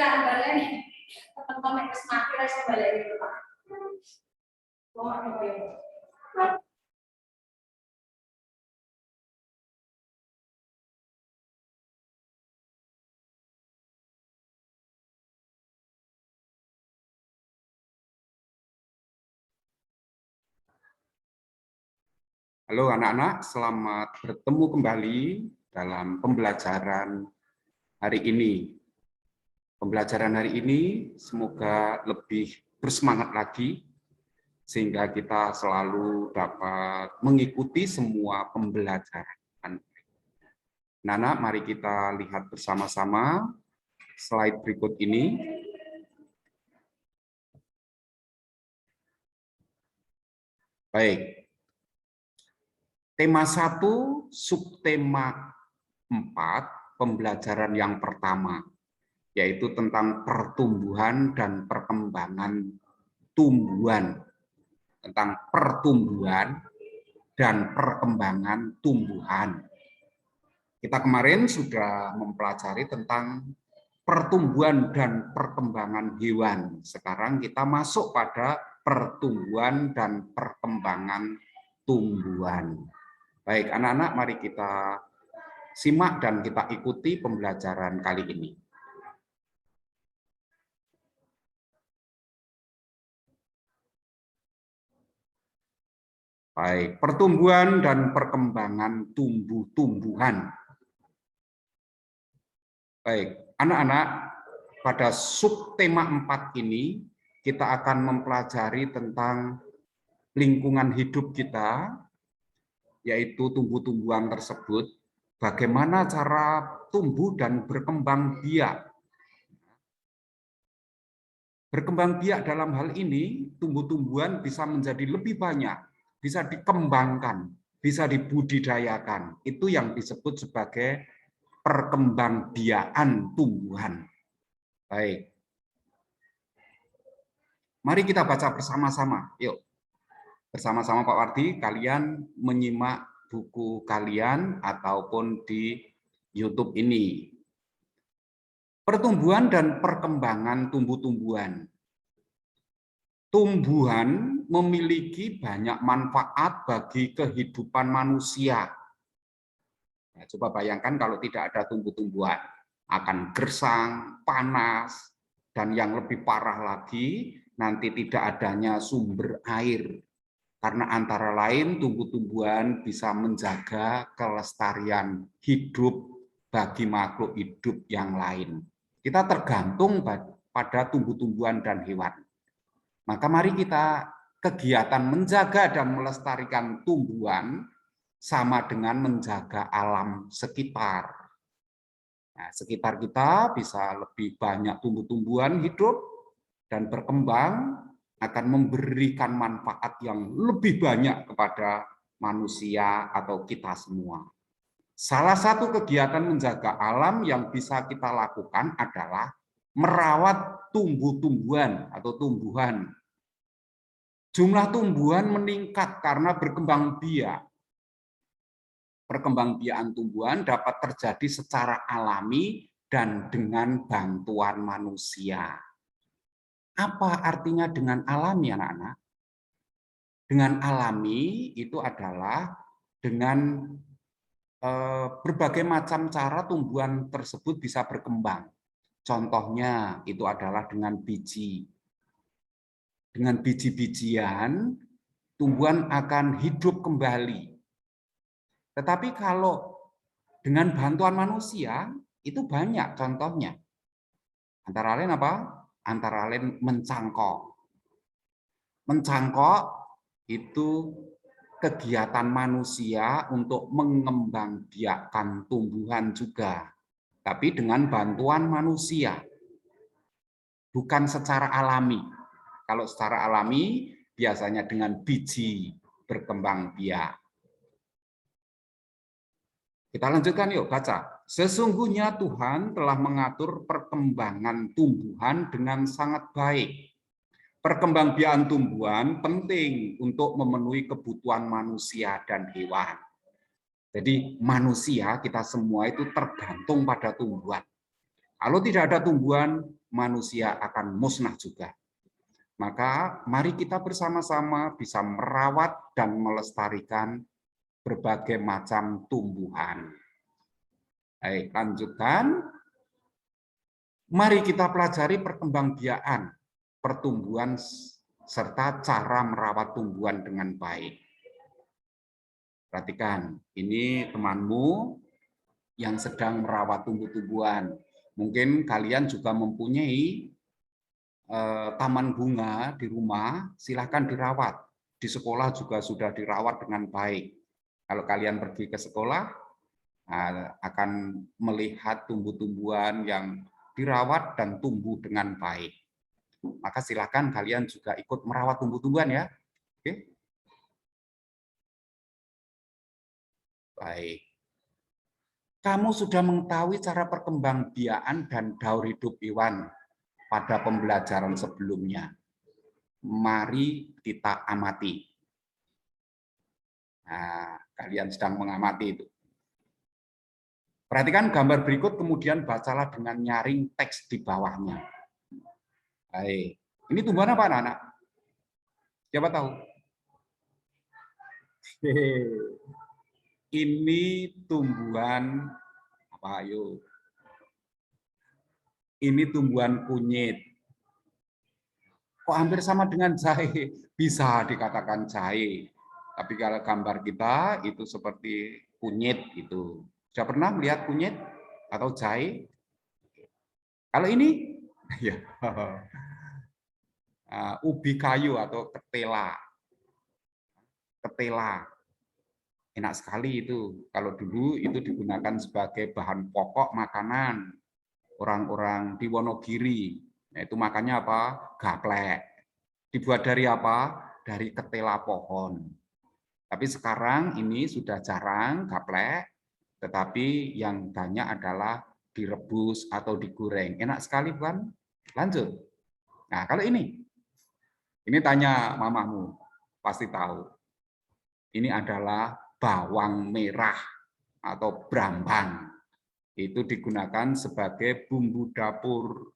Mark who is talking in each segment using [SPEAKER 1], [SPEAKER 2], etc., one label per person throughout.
[SPEAKER 1] gambarnya nih, teman-teman yang semakin harus kembali itu Pak.
[SPEAKER 2] Halo anak-anak, selamat bertemu kembali dalam pembelajaran hari ini. Pembelajaran hari ini semoga lebih bersemangat lagi, sehingga kita selalu dapat mengikuti semua pembelajaran. Anak-anak, mari kita lihat bersama-sama slide berikut ini. Baik. Tema 1, subtema 4, pembelajaran yang pertama, yaitu tentang pertumbuhan dan perkembangan tumbuhan. Tentang pertumbuhan dan perkembangan tumbuhan. Kita kemarin sudah mempelajari tentang pertumbuhan dan perkembangan hewan. Sekarang kita masuk pada pertumbuhan dan perkembangan tumbuhan. Baik, anak-anak, mari kita simak dan kita ikuti pembelajaran kali ini. Baik, pertumbuhan dan perkembangan tumbuh-tumbuhan. Baik, anak-anak, pada subtema 4 ini kita akan mempelajari tentang lingkungan hidup kita, yaitu tumbuh-tumbuhan tersebut, bagaimana cara tumbuh dan berkembang biak. Berkembang biak dalam hal ini, tumbuh-tumbuhan bisa menjadi lebih banyak, bisa dikembangkan, bisa dibudidayakan. Itu yang disebut sebagai perkembangbiakan tumbuhan. Baik. Mari kita baca bersama-sama. Yuk. Bersama-sama Pak Wardi, kalian menyimak buku kalian ataupun di YouTube ini. Pertumbuhan dan perkembangan tumbuh-tumbuhan. Tumbuhan memiliki banyak manfaat bagi kehidupan manusia. Nah, coba bayangkan kalau tidak ada tumbuh-tumbuhan, akan gersang, panas, dan yang lebih parah lagi, nanti tidak adanya sumber air. Karena antara lain tumbuh-tumbuhan bisa menjaga kelestarian hidup bagi makhluk hidup yang lain. Kita tergantung pada tumbuh-tumbuhan dan hewan. Maka mari kita kegiatan menjaga dan melestarikan tumbuhan sama dengan menjaga alam sekitar. Nah, sekitar kita bisa lebih banyak tumbuh-tumbuhan hidup dan berkembang, akan memberikan manfaat yang lebih banyak kepada manusia atau kita semua. Salah satu kegiatan menjaga alam yang bisa kita lakukan adalah merawat tumbuh-tumbuhan atau tumbuhan. Jumlah tumbuhan meningkat karena berkembang biak. Perkembangbiakan tumbuhan dapat terjadi secara alami dan dengan bantuan manusia. Apa artinya dengan alami, anak-anak? Dengan alami itu adalah dengan berbagai macam cara tumbuhan tersebut bisa berkembang. Contohnya itu adalah dengan biji. Dengan biji-bijian, tumbuhan akan hidup kembali. Tetapi kalau dengan bantuan manusia, itu banyak contohnya. Antara lain apa? Antara lain mencangkok. Mencangkok itu kegiatan manusia untuk mengembangbiakkan tumbuhan juga, tapi dengan bantuan manusia, bukan secara alami. Kalau secara alami biasanya dengan biji berkembang biak. Kita lanjutkan yuk, baca. Sesungguhnya Tuhan telah mengatur perkembangan tumbuhan dengan sangat baik. Perkembangbiakan tumbuhan penting untuk memenuhi kebutuhan manusia dan hewan. Jadi manusia, kita semua itu tergantung pada tumbuhan. Kalau tidak ada tumbuhan, manusia akan musnah juga. Maka mari kita bersama-sama bisa merawat dan melestarikan berbagai macam tumbuhan. Baik, lanjutkan. Mari kita pelajari perkembangbiakan pertumbuhan serta cara merawat tumbuhan dengan baik. Perhatikan, ini temanmu yang sedang merawat tumbuh-tumbuhan. Mungkin kalian juga mempunyai taman bunga di rumah, silahkan dirawat. Di sekolah juga sudah dirawat dengan baik. Kalau kalian pergi ke sekolah, akan melihat tumbuh-tumbuhan yang dirawat dan tumbuh dengan baik. Maka silakan kalian juga ikut merawat tumbuh-tumbuhan ya. Oke. Baik. Kamu sudah mengetahui cara perkembangbiakan dan daur hidup hewan pada pembelajaran sebelumnya. Mari kita amati. Nah, kalian sedang mengamati itu. Perhatikan gambar berikut, kemudian bacalah dengan nyaring teks di bawahnya. Baik. Ini tumbuhan apa, anak-anak? Siapa tahu? Ini tumbuhan apa, ayo? Ini tumbuhan kunyit. Kok hampir sama dengan jahe? Bisa dikatakan jahe. Tapi kalau gambar kita itu seperti kunyit itu. Sudah pernah melihat kunyit atau jahe? Kalau ini, ya, ubi kayu atau ketela. Ketela. Enak sekali itu. Kalau dulu itu digunakan sebagai bahan pokok makanan orang-orang di Wonogiri. Itu makannya apa? Gaplek. Dibuat dari apa? Dari ketela pohon. Tapi sekarang ini sudah jarang gaplek, tetapi yang banyak adalah direbus atau digoreng. Enak sekali, bukan? Lanjut. Nah, kalau ini tanya mamamu, pasti tahu. Ini adalah bawang merah atau brambang. Itu digunakan sebagai bumbu dapur.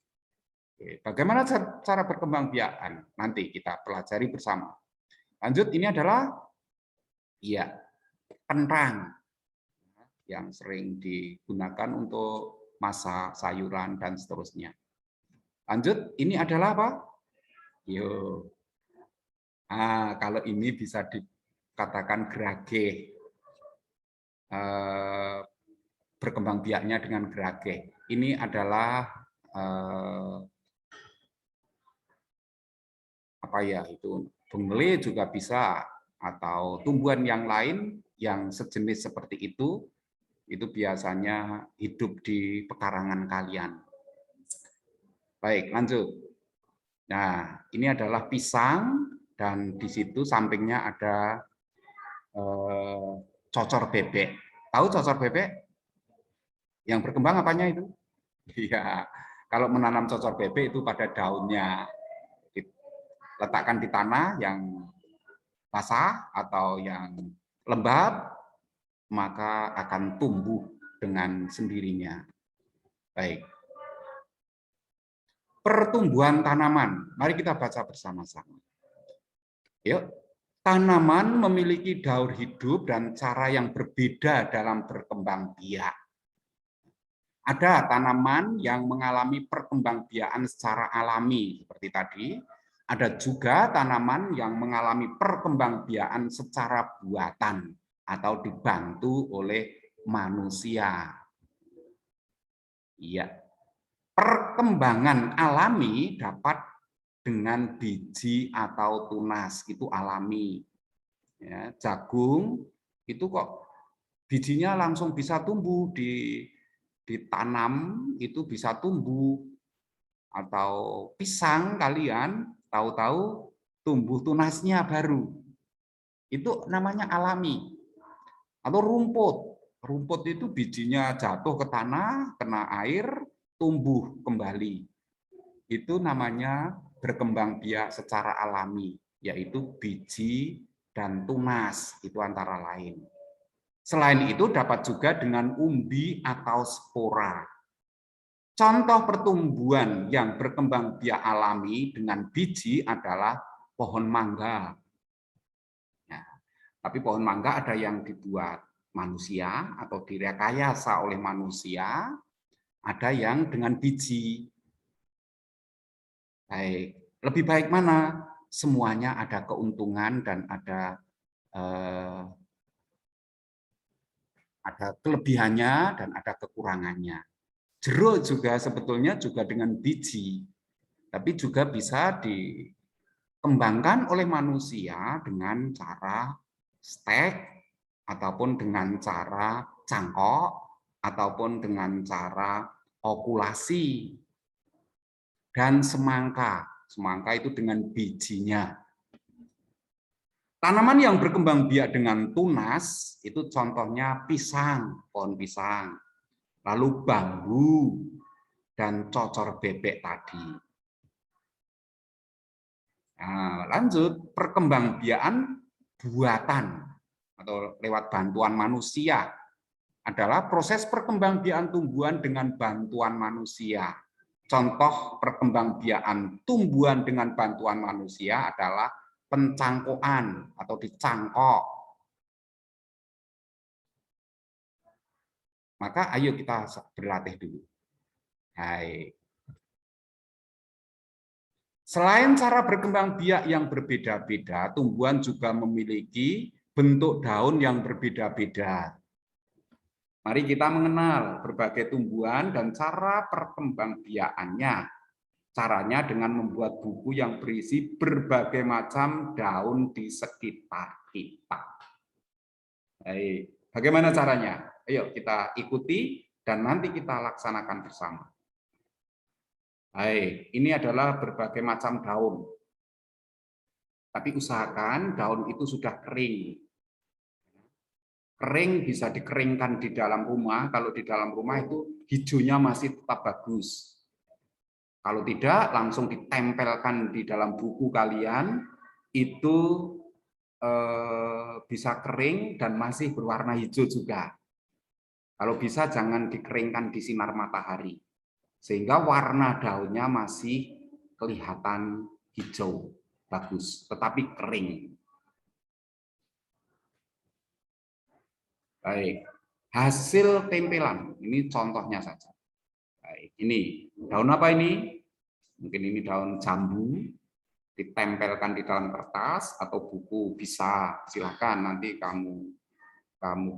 [SPEAKER 2] Bagaimana cara berkembangbiakan? Nanti kita pelajari bersama. Lanjut, ini adalah kentang yang sering digunakan untuk masak sayuran dan seterusnya. Lanjut, ini adalah apa? Yo. Kalau ini bisa dikatakan gerage. Berkembangbiaknya dengan gerage. Ini adalah apa ya, itu bengle juga bisa, atau tumbuhan yang lain yang sejenis seperti itu biasanya hidup di pekarangan kalian. Baik, lanjut. Nah, ini adalah pisang dan di situ sampingnya ada cocor bebek. Tahu cocor bebek? Yang berkembang apanya itu? Iya, kalau menanam cocor bebek itu pada daunnya. Letakkan di tanah yang basah atau yang lembab, maka akan tumbuh dengan sendirinya. Baik. Pertumbuhan tanaman. Mari kita baca bersama-sama. Yuk. Tanaman memiliki daur hidup dan cara yang berbeda dalam berkembang biak. Ada tanaman yang mengalami perkembangbiakan secara alami, seperti tadi. Ada juga tanaman yang mengalami perkembangbiakan secara buatan atau dibantu oleh manusia. Iya. Perkembangan alami dapat dengan biji atau tunas, itu alami. Ya, jagung itu kok bijinya langsung bisa tumbuh, ditanam itu bisa tumbuh. Atau pisang kalian tahu-tahu tumbuh tunasnya baru. Itu namanya alami. Atau rumput. Rumput itu bijinya jatuh ke tanah, kena air, tumbuh kembali. Itu namanya berkembang biak secara alami, yaitu biji dan tunas, itu antara lain. Selain itu dapat juga dengan umbi atau spora. Contoh pertumbuhan yang berkembang biak alami dengan biji adalah pohon mangga. Ya, tapi pohon mangga ada yang dibuat manusia atau direkayasa oleh manusia, ada yang dengan biji. Baik, lebih baik mana? Semuanya ada keuntungan dan ada kelebihannya dan ada kekurangannya. Jeruk juga sebetulnya juga dengan biji, tapi juga bisa dikembangkan oleh manusia dengan cara stek, ataupun dengan cara cangkok, ataupun dengan cara okulasi. Dan semangka, semangka itu dengan bijinya. Tanaman yang berkembang biak dengan tunas, itu contohnya pisang, pohon pisang. Lalu bambu, dan cocor bebek tadi. Nah, lanjut, perkembangbiakan buatan atau lewat bantuan manusia adalah proses perkembangbiakan tumbuhan dengan bantuan manusia. Contoh perkembangbiakan tumbuhan dengan bantuan manusia adalah pencangkokan atau dicangkok. Maka ayo kita berlatih dulu. Hai. Selain cara berkembang biak yang berbeda-beda, tumbuhan juga memiliki bentuk daun yang berbeda-beda. Mari kita mengenal berbagai tumbuhan dan cara perkembangbiakannya. Caranya dengan membuat buku yang berisi berbagai macam daun di sekitar kita. Baik, bagaimana caranya? Ayo kita ikuti dan nanti kita laksanakan bersama. Baik, ini adalah berbagai macam daun. Tapi usahakan daun itu sudah kering. Kering bisa dikeringkan di dalam rumah, kalau di dalam rumah itu hijaunya masih tetap bagus. Kalau tidak, langsung ditempelkan di dalam buku kalian, itu bisa kering dan masih berwarna hijau juga. Kalau bisa jangan dikeringkan di sinar matahari, sehingga warna daunnya masih kelihatan hijau, bagus, tetapi kering. Baik, hasil tempelan, ini contohnya saja. Baik, ini daun apa ini? Mungkin ini daun jambu, ditempelkan di dalam kertas atau buku, bisa, silakan nanti kamu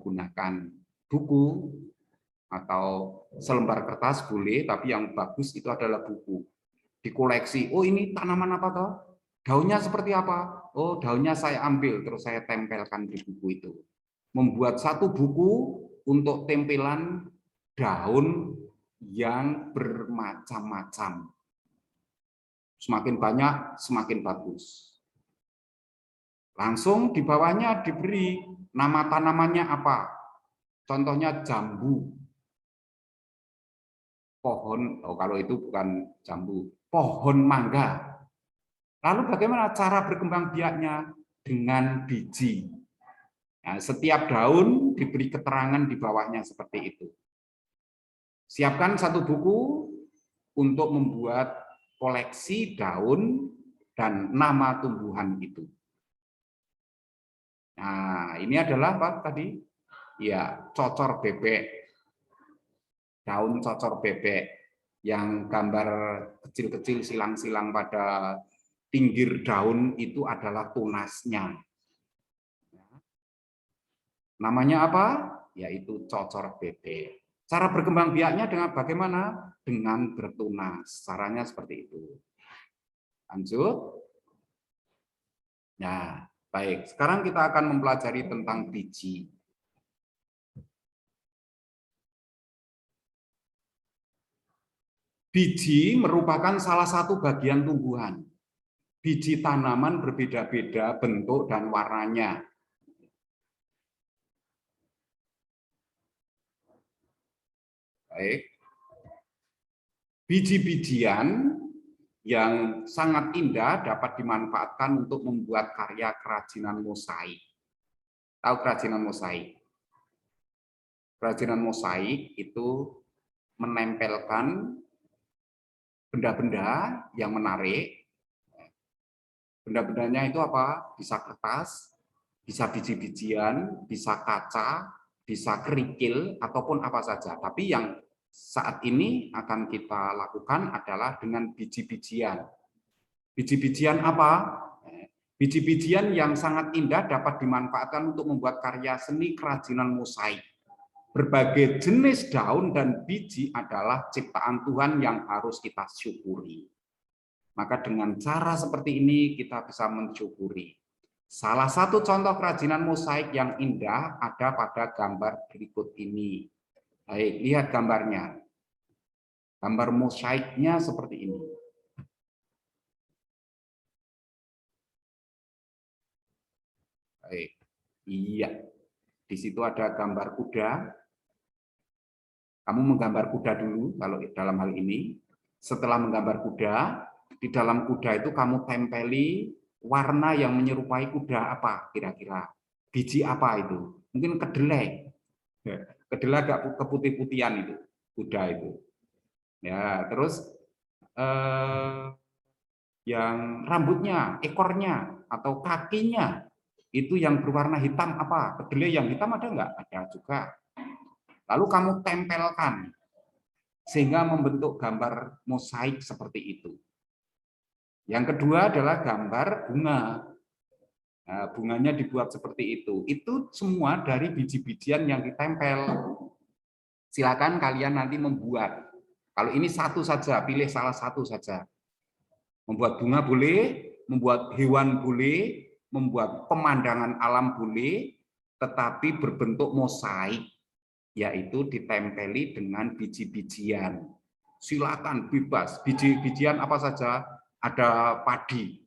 [SPEAKER 2] gunakan buku atau selembar kertas boleh, tapi yang bagus itu adalah buku. Dikoleksi, oh ini tanaman apa toh? Daunnya seperti apa? Oh daunnya saya ambil, terus saya tempelkan di buku itu. Membuat satu buku untuk tempelan daun yang bermacam-macam. Semakin banyak, semakin bagus. Langsung di bawahnya diberi nama tanamannya apa. Contohnya jambu. Pohon, oh kalau itu bukan jambu, pohon mangga. Lalu bagaimana cara berkembang biaknya? Dengan biji. Nah, setiap daun diberi keterangan di bawahnya seperti itu. Siapkan satu buku untuk membuat koleksi daun dan nama tumbuhan itu. Nah, ini adalah apa tadi? Ya, cocor bebek. Daun cocor bebek yang gambar kecil-kecil silang-silang pada pinggir daun itu adalah tunasnya. Namanya apa? Yaitu cocor bebek. Cara berkembang biaknya dengan bagaimana? Dengan bertunas. Caranya seperti itu. Lanjut. Nah, baik. Sekarang kita akan mempelajari tentang biji. Biji merupakan salah satu bagian tumbuhan. Biji tanaman berbeda-beda bentuk dan warnanya. Baik. Biji-bijian yang sangat indah dapat dimanfaatkan untuk membuat karya kerajinan mosaik. Tahu kerajinan mosaik? Kerajinan mosaik itu menempelkan benda-benda yang menarik. Benda-bendanya itu apa? Bisa kertas, bisa biji-bijian, bisa kaca, bisa kerikil, ataupun apa saja. Tapi yang saat ini akan kita lakukan adalah dengan biji-bijian. Biji-bijian apa? Biji-bijian yang sangat indah dapat dimanfaatkan untuk membuat karya seni kerajinan mosaik. Berbagai jenis daun dan biji adalah ciptaan Tuhan yang harus kita syukuri. Maka dengan cara seperti ini kita bisa mensyukuri. Salah satu contoh kerajinan mosaik yang indah ada pada gambar berikut ini. Baik, lihat gambarnya. Gambar mosaiknya seperti ini. Baik. Iya. Di situ ada gambar kuda. Kamu menggambar kuda dulu kalau dalam hal ini. Setelah menggambar kuda, di dalam kuda itu kamu tempeli warna yang menyerupai kuda apa kira-kira? Biji apa itu? Mungkin kedelai. Kedelai agak keputih-putihan itu, kuda itu. Ya, terus yang rambutnya, ekornya atau kakinya itu yang berwarna hitam apa? Kedelai yang hitam ada nggak? Ada juga. Lalu kamu tempelkan sehingga membentuk gambar mosaik seperti itu. Yang kedua adalah gambar bunga. Nah, bunganya dibuat seperti itu. Itu semua dari biji-bijian yang ditempel. Silakan kalian nanti membuat. Kalau ini satu saja, pilih salah satu saja. Membuat bunga boleh, membuat hewan boleh, membuat pemandangan alam boleh, tetapi berbentuk mosaik, yaitu ditempeli dengan biji-bijian. Silakan bebas, biji-bijian apa saja, ada padi,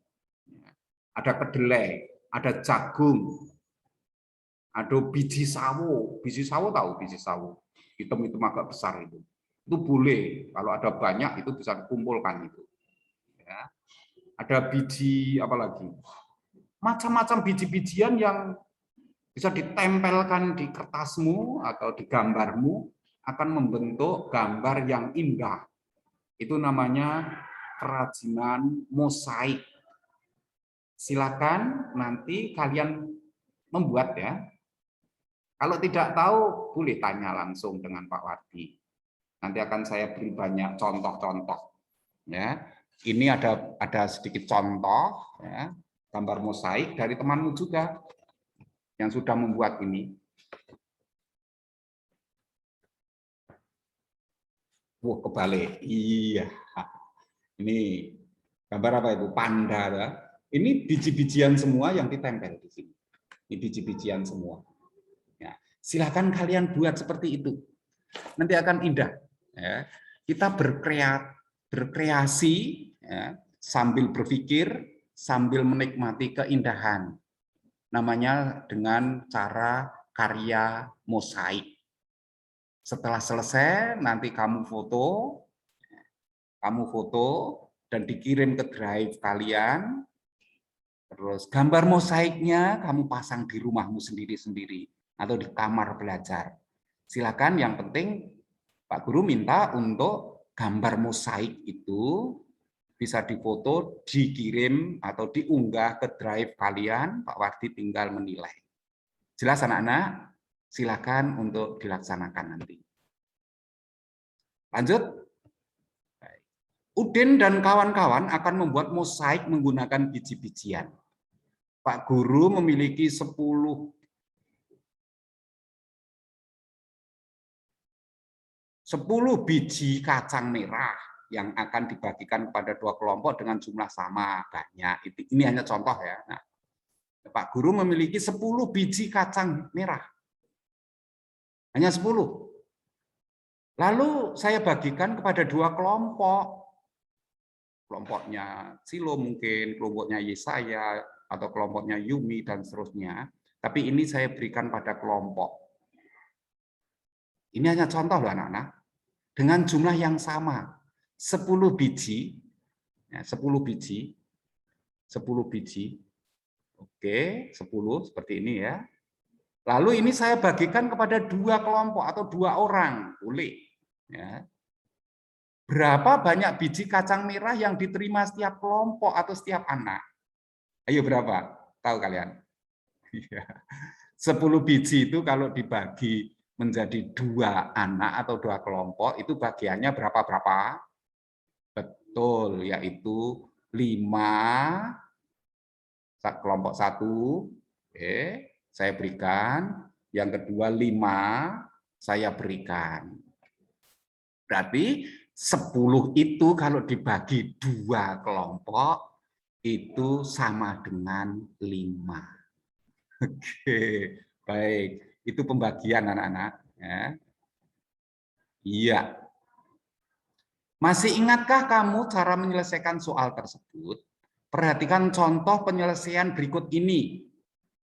[SPEAKER 2] ada kedelai, ada jagung, ada biji sawo. Biji sawo tahu biji sawo? Hitam-hitam agak besar itu. Itu boleh, kalau ada banyak itu bisa dikumpulkan itu. Ya. Ada biji apa lagi? Macam-macam biji-bijian yang bisa ditempelkan di kertasmu atau di gambarmu akan membentuk gambar yang indah. Itu namanya kerajinan mosaik. Silakan nanti kalian membuat ya. Kalau tidak tahu boleh tanya langsung dengan Pak Wardi. Nanti akan saya beri banyak contoh-contoh. Ya, ini ada sedikit contoh ya, gambar mosaik dari temanmu juga yang sudah membuat ini. Wah, kebalik. Iya. Ini gambar apa itu? Panda. Ya. Ini biji-bijian semua yang ditempel di sini. Ini biji-bijian semua. Ya. Silakan kalian buat seperti itu. Nanti akan indah. Ya. Kita berkreasi ya, sambil berpikir, sambil menikmati keindahan. Namanya dengan cara karya mosaik. Setelah selesai, nanti kamu foto dan dikirim ke drive kalian. Terus gambar mosaiknya kamu pasang di rumahmu sendiri-sendiri atau di kamar belajar. Silakan, yang penting Pak Guru minta untuk gambar mosaik itu bisa difoto, dikirim atau diunggah ke drive kalian, Pak Wardi tinggal menilai. Jelas anak-anak? Silakan untuk dilaksanakan nanti. Lanjut. Udin dan kawan-kawan akan membuat mosaik menggunakan biji-bijian. Pak Guru memiliki 10 biji kacang merah yang akan dibagikan pada 2 kelompok dengan jumlah sama banyak. Ini hanya contoh ya. Nah, Pak Guru memiliki 10 biji kacang merah. Hanya 10. Lalu saya bagikan kepada 2 kelompok. Kelompoknya Silo mungkin, kelompoknya Yesaya, atau kelompoknya Yumi, dan seterusnya. Tapi ini saya berikan pada kelompok. Ini hanya contoh loh anak-anak. Dengan jumlah yang sama. 10 biji. Ya, 10 biji. 10 biji. Oke, 10 seperti ini ya. Lalu ini saya bagikan kepada 2 kelompok atau 2 orang. Boleh. Ya. Berapa banyak biji kacang merah yang diterima setiap kelompok atau setiap anak? Ayo berapa? Tahu kalian? 10 biji itu kalau dibagi menjadi 2 anak atau 2 kelompok, itu bagiannya berapa-berapa? Betul, yaitu 5, kelompok 1, oke, saya berikan. Yang kedua 5, saya berikan. Berarti 10 itu kalau dibagi 2 kelompok, itu sama dengan 5. Oke, baik. Itu pembagian anak-anak. Ya. Iya. Masih ingatkah kamu cara menyelesaikan soal tersebut? Perhatikan contoh penyelesaian berikut ini.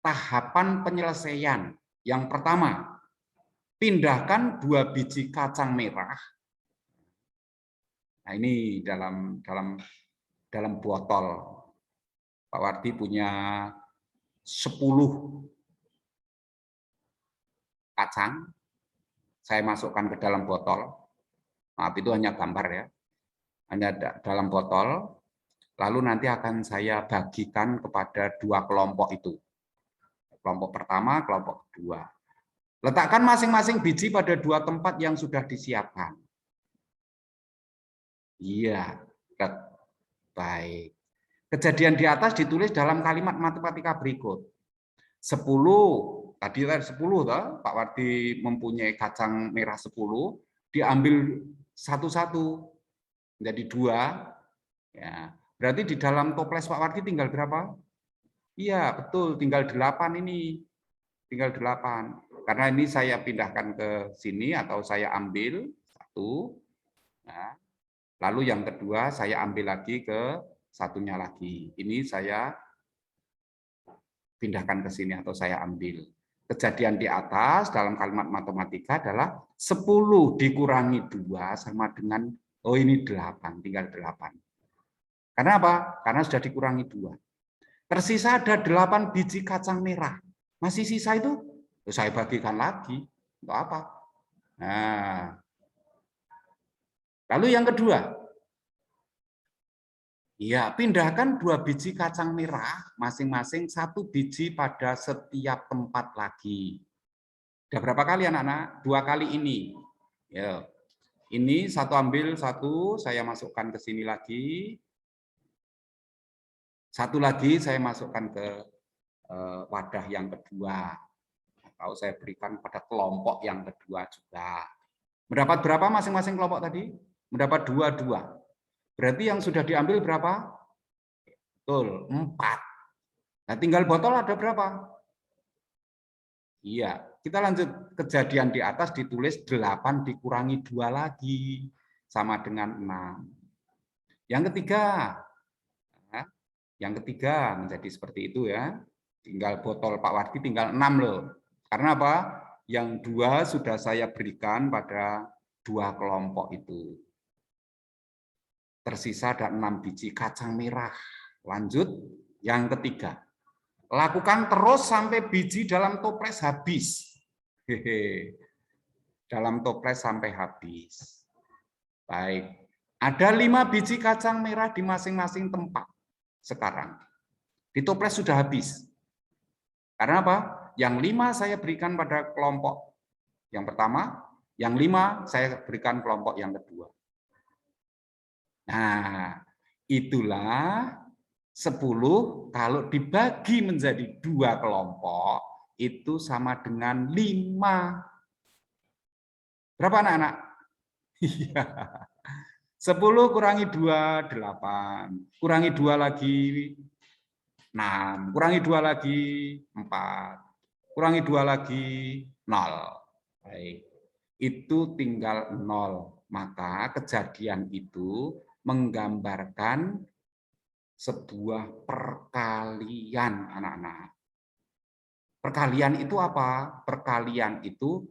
[SPEAKER 2] Tahapan penyelesaian. Yang pertama, pindahkan 2 biji kacang merah. Nah, ini dalam botol. Pak Wardi punya 10 kacang. Saya masukkan ke dalam botol. Maaf, itu hanya gambar ya. Hanya dalam botol. Lalu nanti akan saya bagikan kepada 2 kelompok itu. Kelompok pertama, kelompok kedua. Letakkan masing-masing biji pada 2 tempat yang sudah disiapkan. Iya, baik. Kejadian di atas ditulis dalam kalimat matematika berikut. 10, tadi 10 toh, Pak Wardi mempunyai kacang merah 10, diambil satu-satu menjadi 2. Ya, berarti di dalam toples Pak Wardi tinggal berapa? Iya, betul, tinggal 8 ini. Tinggal 8. Karena ini saya pindahkan ke sini atau saya ambil 1. Nah, lalu yang kedua saya ambil lagi ke satunya lagi. Ini saya pindahkan ke sini atau saya ambil. Kejadian di atas dalam kalimat matematika adalah 10 dikurangi 2 sama dengan, oh ini 8, tinggal 8. Karena apa? Karena sudah dikurangi 2. Tersisa ada 8 biji kacang merah. Masih sisa itu, saya bagikan lagi. Untuk apa? Nah, lalu yang kedua, ya, pindahkan 2 biji kacang merah, masing-masing 1 biji pada setiap tempat lagi. Sudah berapa kali anak-anak? 2 kali ini. Ya. Ini satu ambil 1, saya masukkan ke sini lagi. Satu lagi saya masukkan ke wadah yang kedua. Atau saya berikan pada kelompok yang kedua juga. Mendapat berapa masing-masing kelompok tadi? Mendapat 2. Berarti yang sudah diambil berapa? Betul, 4. Nah, tinggal botol ada berapa? Iya, kita lanjut. Kejadian di atas ditulis 8 dikurangi 2 lagi. Sama dengan 6. Yang ketiga. Yang ketiga menjadi seperti itu ya. Tinggal botol Pak Wardi tinggal 6 loh. Karena apa? Yang 2 sudah saya berikan pada 2 kelompok itu. Tersisa ada 6 biji kacang merah. Lanjut, yang ketiga. Lakukan terus sampai biji dalam toples habis. Hehe. Dalam toples sampai habis. Baik. Ada 5 biji kacang merah di masing-masing tempat. Sekarang. Di toples sudah habis. Karena apa? Yang 5 saya berikan pada kelompok yang pertama. Yang 5 saya berikan kelompok yang kedua. Nah, itulah 10 kalau dibagi menjadi 2 kelompok, itu sama dengan 5. Berapa anak-anak? 10 kurangi 2, 8. Kurangi 2 lagi, 6. Kurangi 2 lagi, 4. Kurangi 2 lagi, 0. Baik. Itu tinggal 0. Maka kejadian itu menggambarkan sebuah perkalian, anak-anak. Perkalian itu apa? Perkalian itu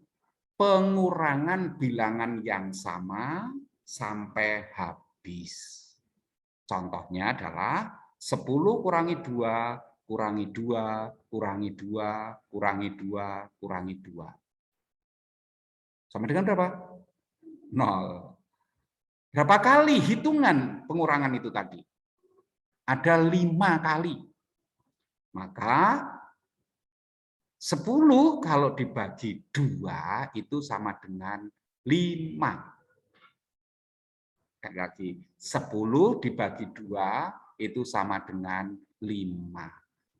[SPEAKER 2] pengurangan bilangan yang sama sampai habis. Contohnya adalah 10 kurangi 2, kurangi 2, kurangi 2, kurangi 2, kurangi 2. Sama dengan berapa? 0. Berapa kali hitungan pengurangan itu tadi? Ada 5 kali. Maka 10 kalau dibagi 2 itu sama dengan 5. Sekali lagi, 10 dibagi 2 itu sama dengan 5.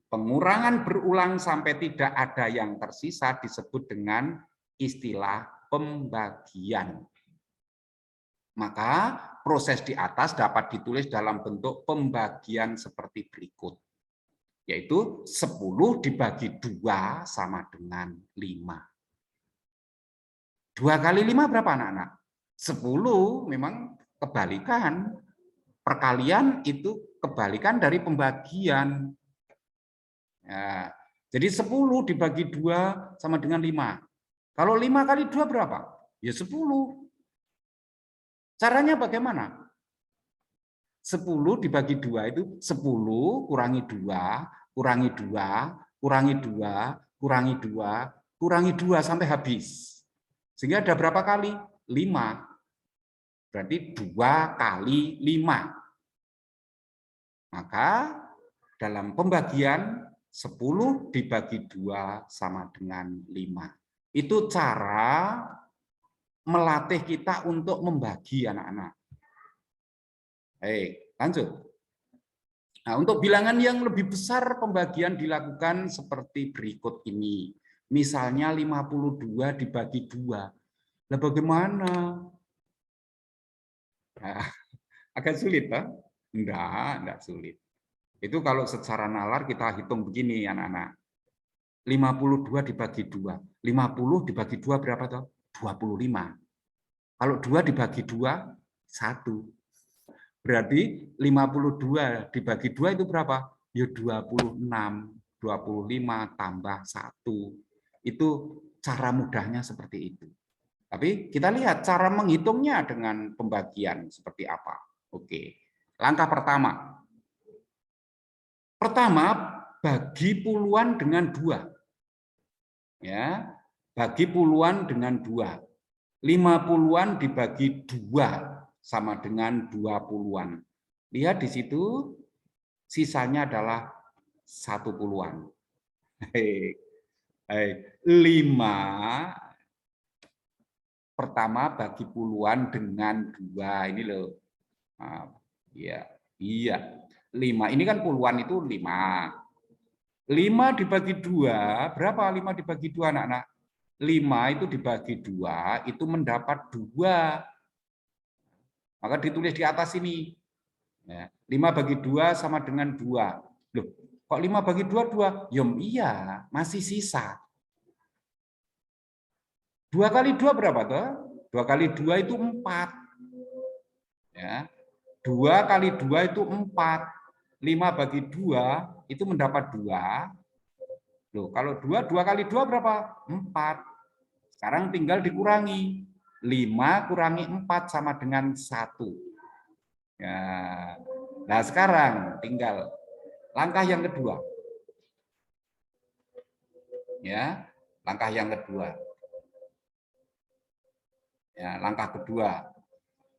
[SPEAKER 2] Pengurangan berulang sampai tidak ada yang tersisa disebut dengan istilah pembagian. Maka proses di atas dapat ditulis dalam bentuk pembagian seperti berikut. Yaitu 10 dibagi 2 sama dengan 5. 2 kali 5 berapa anak-anak? 10 memang kebalikan. Perkalian itu kebalikan dari pembagian. Ya, jadi 10 dibagi 2 sama dengan 5. Kalau 5 kali 2 berapa? Ya 10. Caranya bagaimana? 10 dibagi 2 itu 10 kurangi 2, kurangi 2, kurangi 2, kurangi 2, kurangi 2 sampai habis. Sehingga ada berapa kali? 5. Berarti 2 kali 5. Maka dalam pembagian 10 dibagi 2 sama dengan 5. Itu cara melatih kita untuk membagi anak-anak. Baik, lanjut. Nah, untuk bilangan yang lebih besar pembagian dilakukan seperti berikut ini. Misalnya 52 dibagi 2. Nah, bagaimana? Nah, agak sulit, Pak? Enggak sulit. Itu kalau secara nalar kita hitung begini, anak-anak. 52 dibagi 2. 50 dibagi 2 berapa toh? 25. Kalau 2 dibagi 2, 1. Berarti 52 dibagi 2 itu berapa? Ya 26. 25 tambah 1. Itu cara mudahnya seperti itu. Tapi kita lihat cara menghitungnya dengan pembagian seperti apa. Oke. Langkah pertama. Bagi puluhan dengan 2. Ya, bagi puluhan dengan 2. 50-an dibagi 2 sama dengan 20-an. Lihat di situ sisanya adalah 10-an. 5 pertama bagi puluhan dengan 2 ini loh. Iya, iya. 5 ini kan puluhan itu 5. 5 dibagi 2, berapa 5 dibagi 2 anak-anak? 5 itu dibagi 2, itu mendapat 2. Maka ditulis di atas ini. 5 bagi 2 sama dengan 2. Loh, kok 5 bagi 2, 2? Yom iya, masih sisa. 2 kali 2 berapa tuh? 2 kali 2 itu 4. Ya. 2 kali 2 itu 4. 5 bagi 2 itu mendapat 2. Loh, kalau 2 kali 2 berapa? 4. Sekarang tinggal dikurangi. 5 kurangi 4 sama dengan 1. Ya. Nah, sekarang tinggal langkah yang kedua. Ya, langkah yang kedua. Ya, langkah kedua.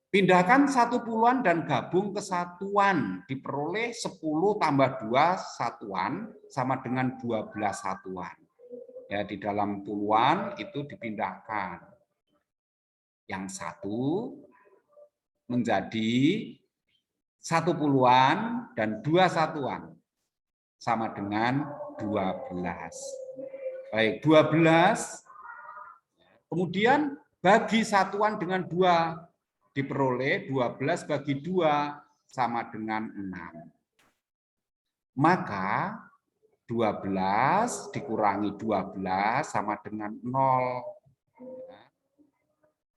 [SPEAKER 2] Pindahkan 1/10 dan gabung ke satuan. Diperoleh 10 tambah 2 satuan sama dengan 12 satuan. Ya, di dalam puluhan itu dipindahkan. Yang 1 menjadi 1/10 dan 2 satuan. Sama dengan 12. Baik, 12. Kemudian bagi satuan dengan 2. Diperoleh 12 bagi 2 sama dengan 6. Maka 12 dikurangi 12 sama dengan 0.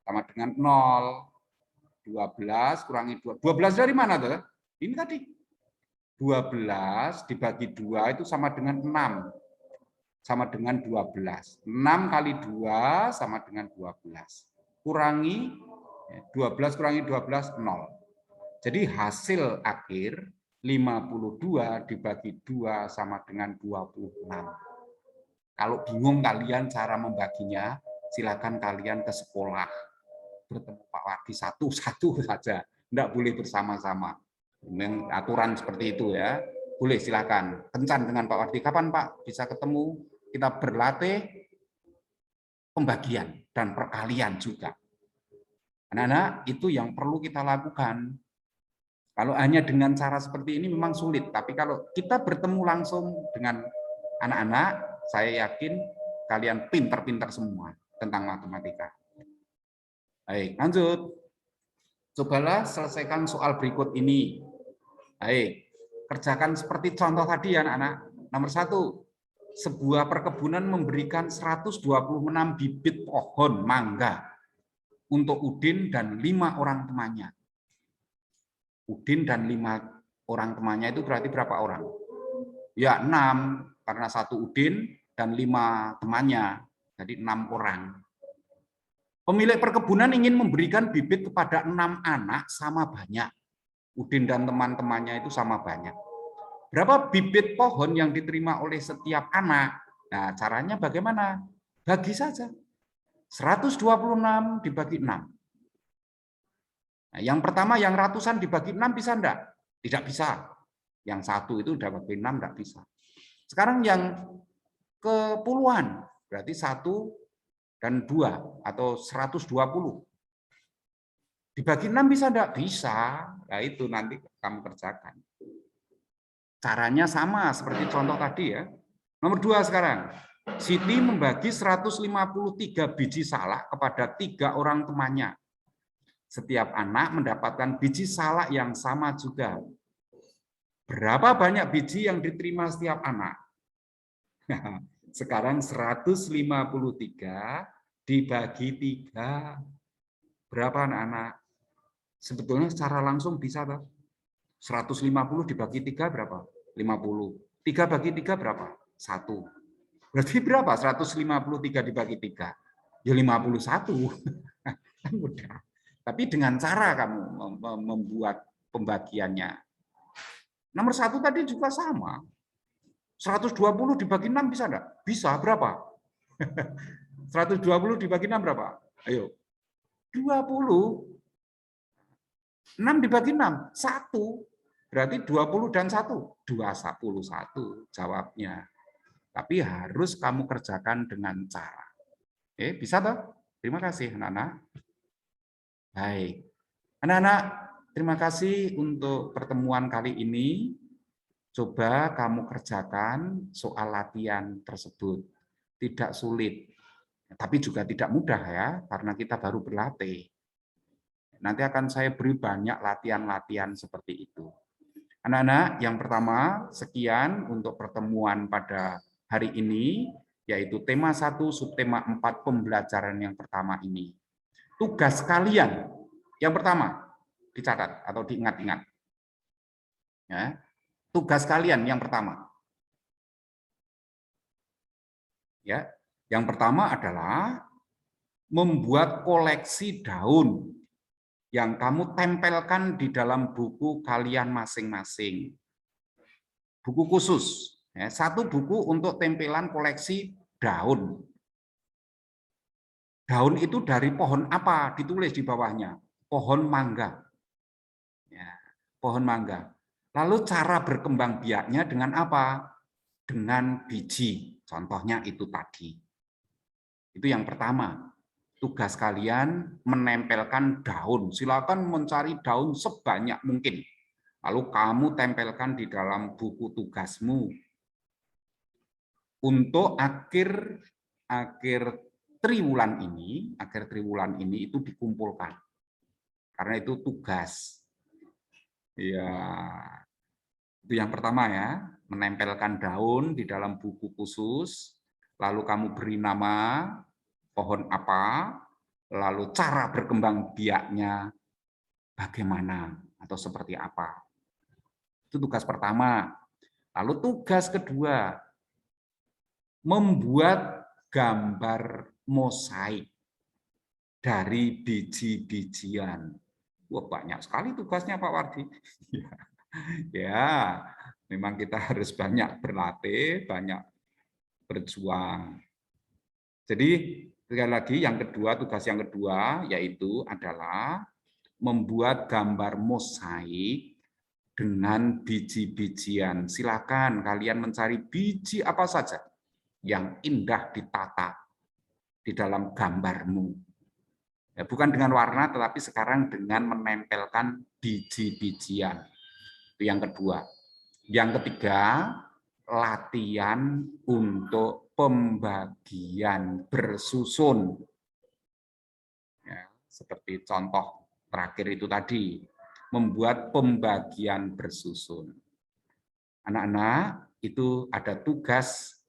[SPEAKER 2] Sama dengan 0. 12 kurangi 2. 12 dari mana tuh? Ini tadi. 12 dibagi 2 itu sama dengan 6. Sama dengan 12. 6 kali 2 sama dengan 12. Kurangi 12 kurangi 12, 0. Jadi hasil akhir 52 dibagi 2 sama dengan 26. Kalau bingung kalian cara membaginya, silakan kalian ke sekolah. bertemu Pak Wardi satu-satu saja, tidak boleh bersama-sama. Memang aturan seperti itu ya. Boleh silakan. Kencan dengan Pak Wardi. Kapan Pak bisa ketemu? Kita berlatih pembagian dan perkalian juga. Anak-anak, itu yang perlu kita lakukan. Kalau hanya dengan cara seperti ini memang sulit. Tapi kalau kita bertemu langsung dengan anak-anak, saya yakin kalian pintar-pintar semua tentang matematika. Baik, lanjut. Cobalah selesaikan soal berikut ini. Baik, kerjakan seperti contoh tadi ya anak-anak. Nomor 1, sebuah perkebunan memberikan 126 bibit pohon mangga untuk Udin dan 5 orang temannya. Udin dan 5 orang temannya itu berarti berapa orang? Ya 6, karena 1 Udin dan 5 temannya, jadi 6 orang. Pemilik perkebunan ingin memberikan bibit kepada 6 anak sama banyak. Udin dan teman-temannya itu sama banyak. Berapa bibit pohon yang diterima oleh setiap anak? Nah, caranya bagaimana? Bagi saja. 126 dibagi 6. Nah, yang pertama yang ratusan dibagi 6 bisa enggak? Tidak bisa. Yang 1 itu udah bagi 6 enggak bisa. Sekarang yang ke puluhan, berarti 1 dan 2 atau 120. Dibagi 6 bisa enggak? Bisa. Nah, itu nanti kamu kerjakan. Caranya sama seperti contoh tadi ya. Nomor 2 sekarang. Siti membagi 153 biji salak kepada 3 orang temannya. Setiap anak mendapatkan biji salak yang sama juga. Berapa banyak biji yang diterima setiap anak? Sekarang 153 dibagi 3. Berapa anak-anak? Sebetulnya secara langsung bisa, Pak. 150 dibagi 3 berapa? 50. 3 bagi 3 berapa? 1. Berarti berapa? 153 dibagi 3. Ya 51. Kan mudah. Tapi dengan cara kamu membuat pembagiannya. Nomor 1 tadi juga sama. 120 dibagi 6 bisa enggak? Bisa. Berapa? 120 dibagi 6 berapa? Ayo. 20. 6 dibagi 6, 1. Berarti 20 dan 1, 21 jawabnya. Tapi harus kamu kerjakan dengan cara. Bisa toh? Terima kasih anak-anak. Baik. Anak-anak, terima kasih untuk pertemuan kali ini. Coba kamu kerjakan soal latihan tersebut. Tidak sulit, tapi juga tidak mudah ya, karena kita baru berlatih. Nanti akan saya beri banyak latihan-latihan seperti itu. Anak-anak, yang pertama, sekian untuk pertemuan pada hari ini, yaitu tema 1, subtema 4, pembelajaran yang pertama ini. Tugas kalian, yang pertama, dicatat atau diingat-ingat. Ya, tugas kalian yang pertama. Ya, yang pertama adalah membuat koleksi daun yang kamu tempelkan di dalam buku kalian masing-masing. Buku khusus, ya, 1 buku untuk tempelan koleksi daun. Daun itu dari pohon apa? Ditulis di bawahnya. Pohon mangga. Ya, pohon mangga. Lalu cara berkembang biaknya dengan apa? Dengan biji. Contohnya itu tadi. Itu yang pertama. Tugas kalian menempelkan daun. Silakan mencari daun sebanyak mungkin. Lalu kamu tempelkan di dalam buku tugasmu. Untuk akhir triwulan ini itu dikumpulkan. Karena itu tugas. Ya, itu yang pertama ya, menempelkan daun di dalam buku khusus, lalu kamu beri nama pohon apa, lalu cara berkembang biaknya bagaimana atau seperti apa. Itu tugas pertama. Lalu tugas kedua, membuat gambar mosaik dari biji-bijian. Wah, banyak sekali tugasnya Pak Wardi. Ya, memang kita harus banyak berlatih, banyak berjuang. Jadi Sekali lagi, yang kedua, tugas yang kedua yaitu adalah membuat gambar mosaik dengan biji-bijian. Silakan kalian mencari biji apa saja yang indah ditata di dalam gambarmu. Ya, bukan dengan warna, tetapi sekarang dengan menempelkan biji-bijian. Itu yang kedua. Yang ketiga, latihan untuk pembagian bersusun. Ya, seperti contoh terakhir itu tadi, membuat pembagian bersusun. Anak-anak, itu ada tugas,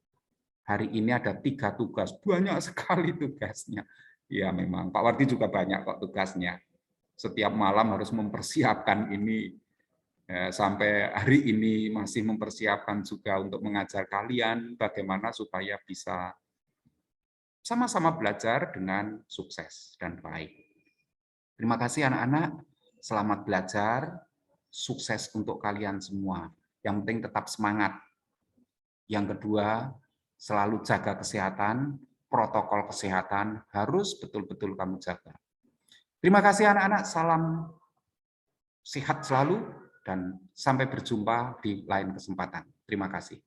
[SPEAKER 2] hari ini ada 3 tugas, banyak sekali tugasnya. Ya memang, Pak Wardi juga banyak kok tugasnya. Setiap malam harus mempersiapkan ini, sampai hari ini masih mempersiapkan juga untuk mengajar kalian bagaimana supaya bisa sama-sama belajar dengan sukses dan baik. Terima kasih anak-anak, selamat belajar, sukses untuk kalian semua. Yang penting tetap semangat. Yang kedua, selalu jaga kesehatan, protokol kesehatan harus betul-betul kamu jaga. Terima kasih anak-anak, salam sehat selalu, dan sampai berjumpa di lain kesempatan. Terima kasih.